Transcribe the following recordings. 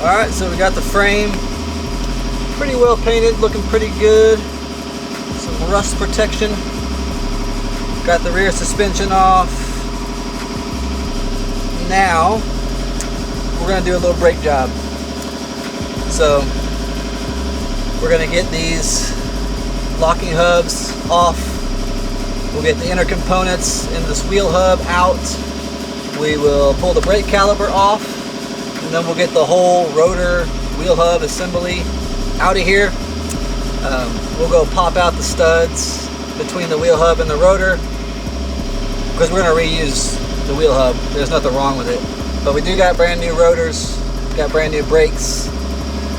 Alright, so we got the frame pretty well painted, looking pretty good. Some rust protection. Got the rear suspension off. Now we're going to do a little brake job. So we're going to get these locking hubs off. We'll get the inner components in this wheel hub out. We will pull the brake caliper off, and then we'll get the whole rotor wheel hub assembly out of here. We'll go pop out the studs between the wheel hub and the rotor, because we're going to reuse the wheel hub. There's nothing wrong with it. But we do got brand new rotors, got brand new brakes,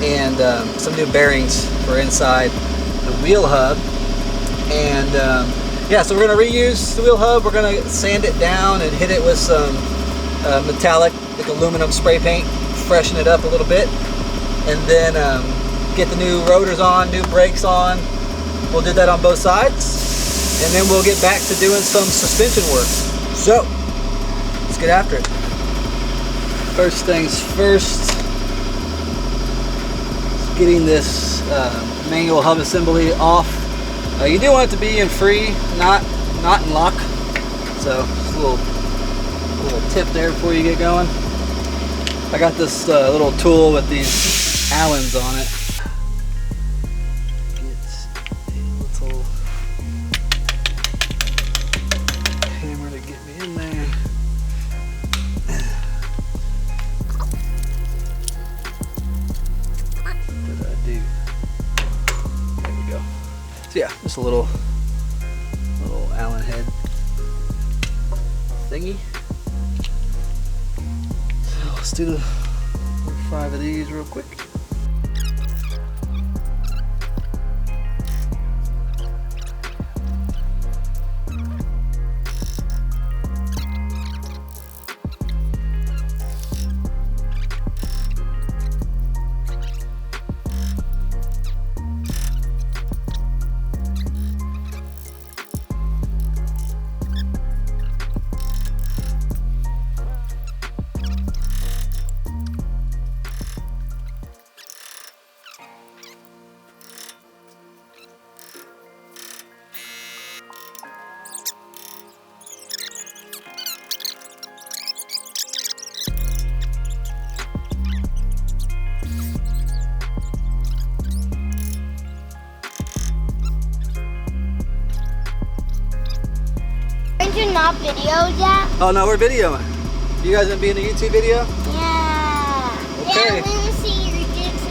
and some new bearings for inside the wheel hub. And yeah, so we're going to reuse the wheel hub. We're going to sand it down and hit it with some metallic, like aluminum spray paint, freshen it up a little bit, and then get the new rotors on, new brakes on. We'll do that on both sides, and then we'll get back to doing some suspension work. So let's get after it. First things first, getting this manual hub assembly off. You do want it to be in free, not in lock. So just a little tip there before you get going. I got this little tool with these Allens on it. Get a little hammer to get me in there. What did I do? There we go. So yeah, just a little Allen head thingy. So let's do the 5 of these real quick. You're not videoed yet? Oh no, we're videoing. You guys gonna be in a YouTube video? Yeah. Okay. Yeah, let me see your jigs.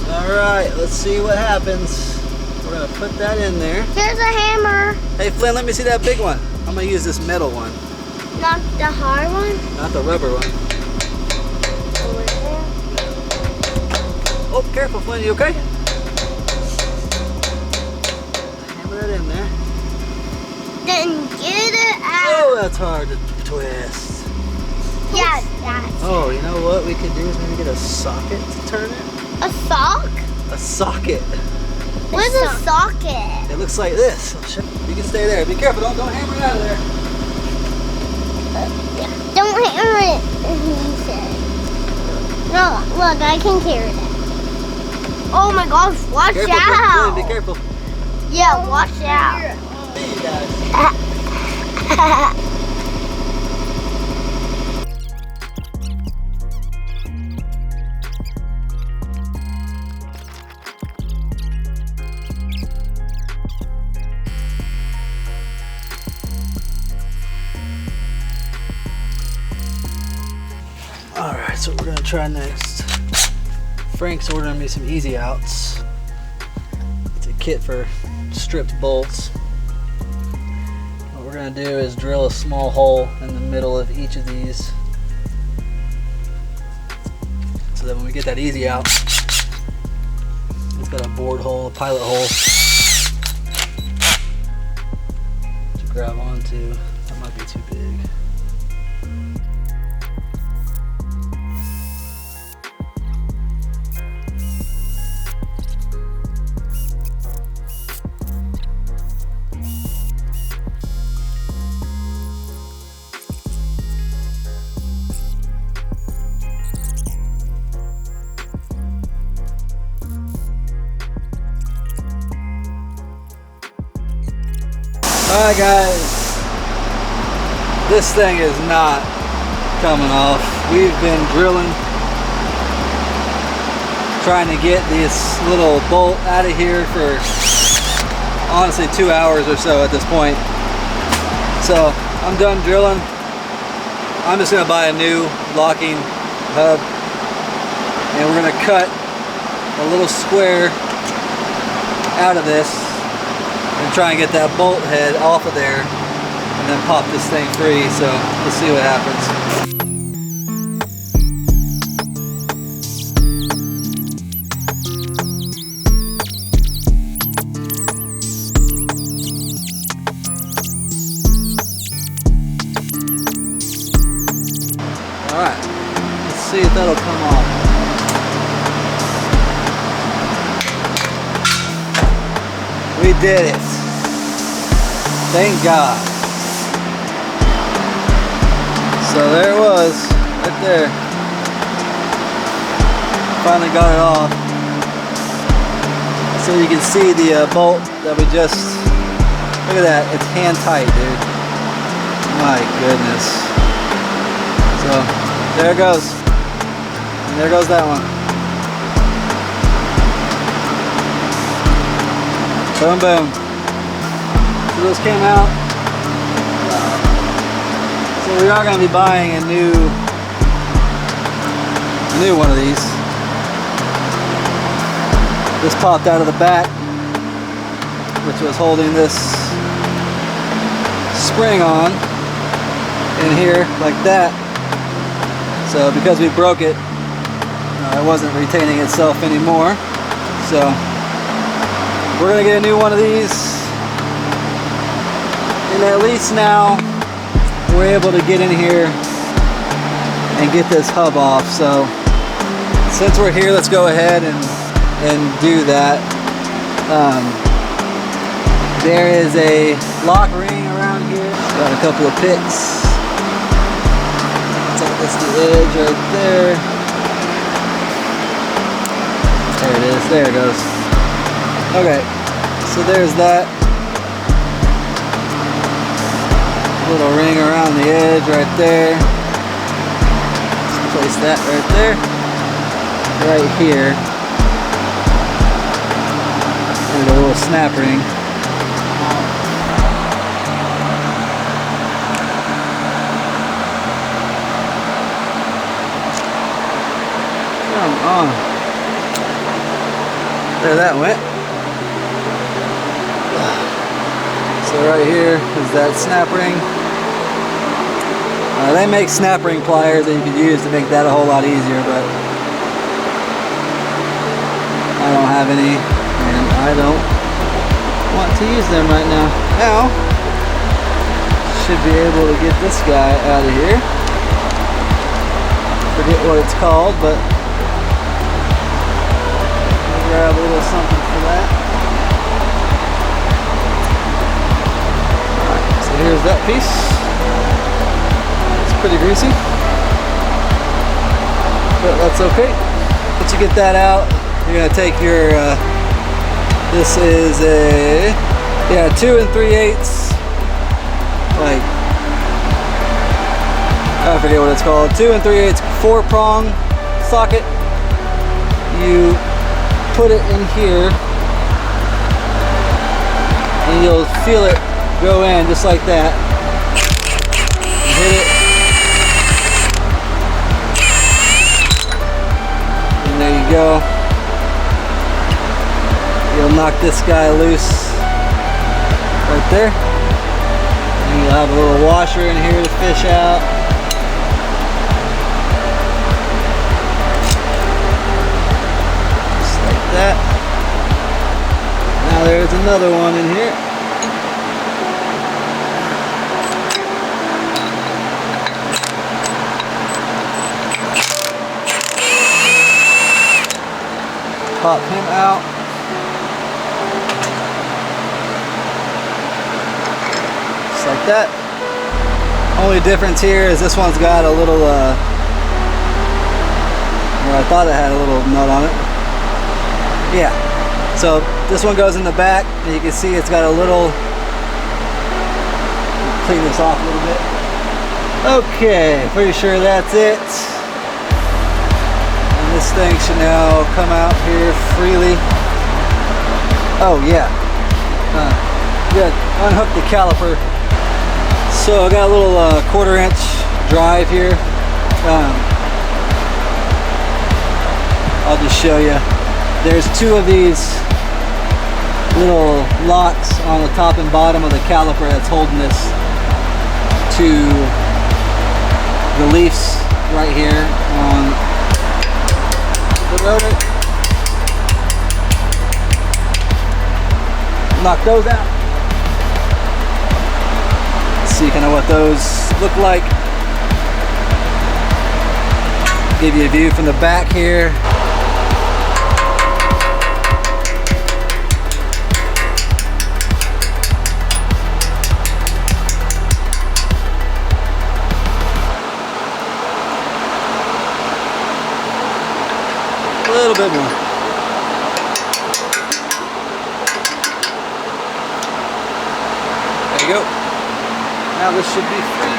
Alright, let's see what happens. We're gonna put that in there. There's a hammer. Hey Flynn, let me see that big one. I'm gonna use this metal one. Not the hard one? Not the rubber one. Oh, careful Flynn, you okay? Hammer that in there. Then get it out. Oh, that's hard to twist. Yeah, that's Oh, you know what we could do is maybe get a socket to turn it? a sock? A socket. Where's a socket? It looks like this. You can stay there. Be careful. Don't hammer it out of there. Don't hammer it, he said. No, look, I can carry it. Oh my gosh, watch Careful, out. Flynn, be careful. Yeah, watch out. See you guys. Alright, so we're going to try next. Frank's ordering me some easy outs. It's a kit for stripped bolts. What we're going to do is drill a small hole in the middle of each of these, so that when we get that easy out, it's got a bored hole, a pilot hole to grab onto. That might be too big. Alright guys, this thing is not coming off. We've been drilling, trying to get this little bolt out of here for honestly 2 hours or so at this point. So I'm done drilling. I'm just gonna buy a new locking hub, and we're gonna cut a little square out of this and try and get that bolt head off of there and then pop this thing free. So let's see what happens. Alright, let's see if that'll come off. We did it. Thank God. So there it was, right there. Finally got it off. So you can see the bolt that we just, look at that, it's hand tight, dude. My goodness. So there it goes. And there goes that one. Boom, boom. So those came out. So we are going to be buying a new one of these. This popped out of the back, which was holding this spring on in here like that. So because we broke it, it wasn't retaining itself anymore. So we're gonna get a new one of these, and at least now we're able to get in here and get this hub off. So since we're here, let's go ahead and do that. There is a lock ring around here. Got a couple of picks. That's the edge right there. There it is. There it goes. Okay, so there's that little ring around the edge right there. Let's place that right there, right here, and a little snap ring. Come on. There that went. So right here is that snap ring. They make snap ring pliers that you could use to make that a whole lot easier, but I don't have any, and I don't want to use them right now. Now, should be able to get this guy out of here. Forget what it's called, but I'll grab a little something for that. Alright, so here's that piece. It's pretty greasy, but that's okay. Once you get that out, you're going to take your, this is a, 2 3/8, like, I forget what it's called, 2 3/8 4-prong socket. You put it in here, and you'll feel it go in just like that. Hit it. And there you go. You'll knock this guy loose right there. And you'll have a little washer in here to fish out. Just like that. Now there's another one in here. Pop him out. Just like that. Only difference here is this one's got a little, well, I thought it had a little nut on it. Yeah. So this one goes in the back, and you can see it's got a little clean this off a little bit. Okay, pretty sure that's it. And this thing should now come out here freely. Oh yeah. Unhook the caliper. So I got a little 1/4 inch drive here. I'll just show you. There's 2 of these little locks on the top and bottom of the caliper that's holding this to the leafs right here on the rotor. Knock those out. See kind of what those look like. Give you a view from the back here. A little bit more. There you go. Now this should be free.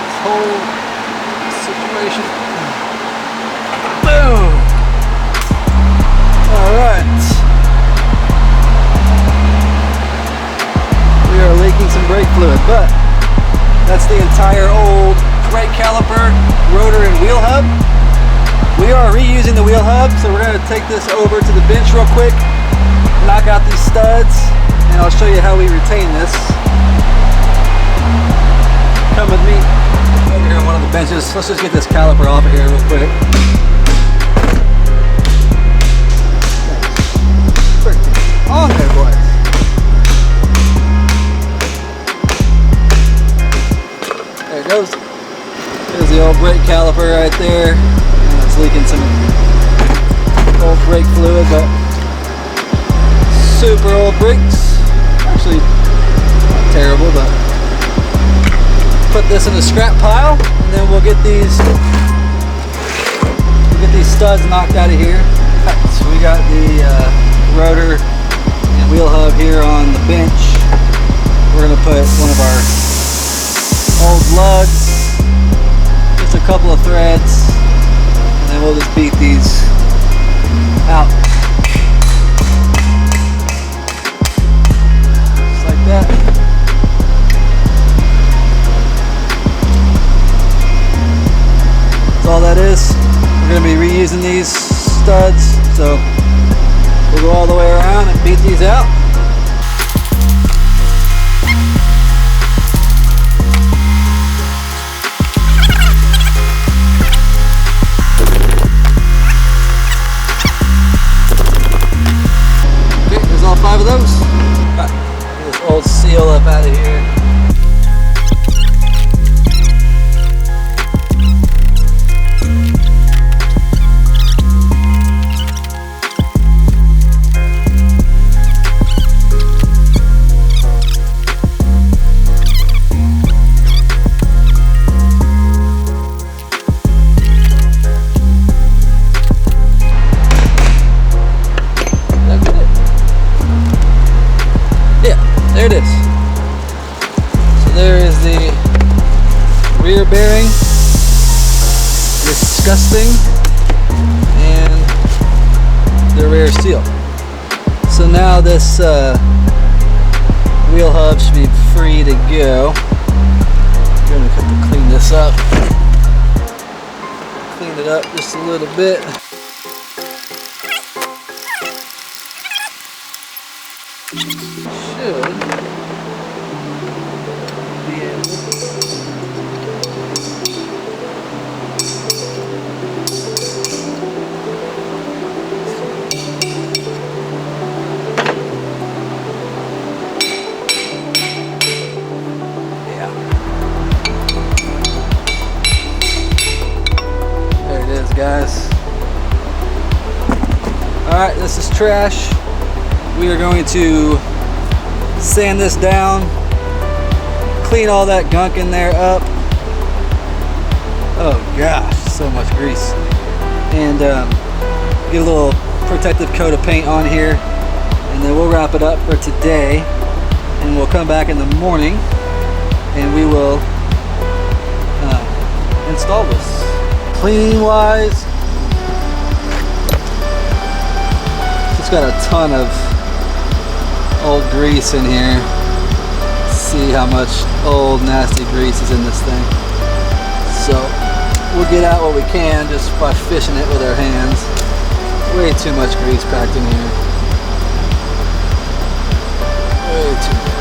This whole situation. Boom! Alright. We are leaking some brake fluid, but that's the entire old brake caliper, rotor, and wheel hub. We are reusing the wheel hub, so we're going to take this over to the bench real quick, knock out these studs, and I'll show you how we retain this. Come with me. Over here on one of the benches. Let's just get this caliper off of here real quick. On there, boys. There it goes. There's the old brake caliper right there. And it's leaking some old brake fluid, but super old brakes. Actually, not terrible, but put this in the scrap pile, and then we'll get these studs knocked out of here. So we got the rotor and wheel hub here on the bench. We're gonna put one of our old lugs, just a couple of threads, and then we'll just beat these out. Just like that. That's all that is. We're going to be reusing these studs, so we'll go all the way around and beat these out. Okay, there's all 5 of those. Get this old seal up out of here. There it is. So there is the rear bearing, disgusting, and the rear seal. So now this wheel hub should be free to go. I'm going to have to clean this up. Clean it up just a little bit. Should be able yeah. There it is, guys. Alright, this is trash. We are going to sand this down, clean all that gunk in there up. Oh gosh, so much grease. And get a little protective coat of paint on here, and then we'll wrap it up for today, and we'll come back in the morning and we will install this. Cleaning wise, it's got a ton of old grease in here. See how much old nasty grease is in this thing. So we'll get out what we can just by fishing it with our hands. Way too much grease packed in here. Way too much.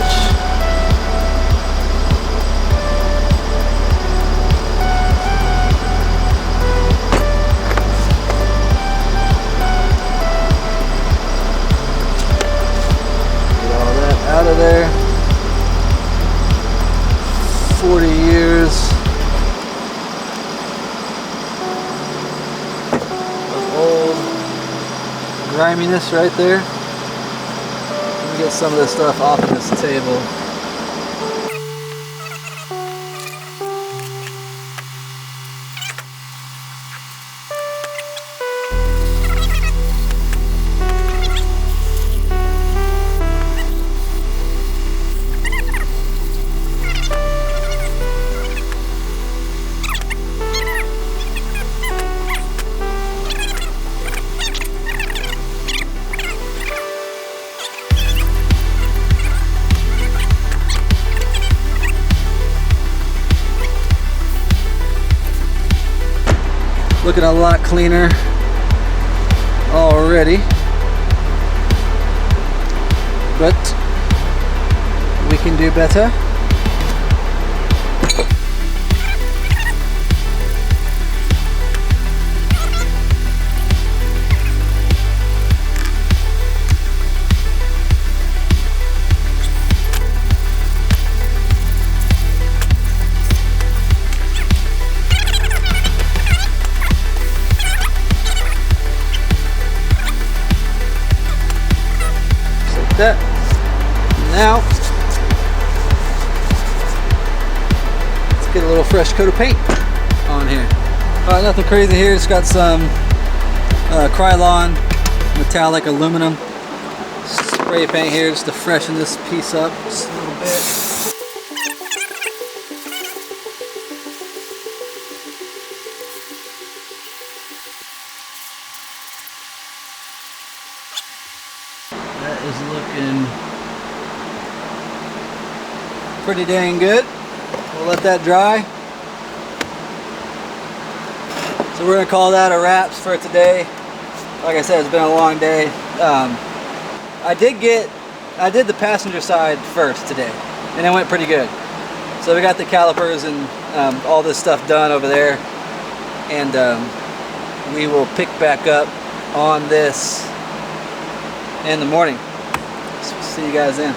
Get all that out of there. 40 years of old griminess right there. Let me get some of this stuff off of this table. Looking a lot cleaner already, but we can do better. That. Now, let's get a little fresh coat of paint on here. Alright, nothing crazy here, just got some Krylon metallic aluminum spray paint here just to freshen this piece up just a little bit. That is looking pretty dang good. We'll let that dry. So we're gonna call that a wraps for today. Like I said, it's been a long day. I did the passenger side first today, and it went pretty good. So we got the calipers and all this stuff done over there, and we will pick back up on this in the morning. So see you guys then.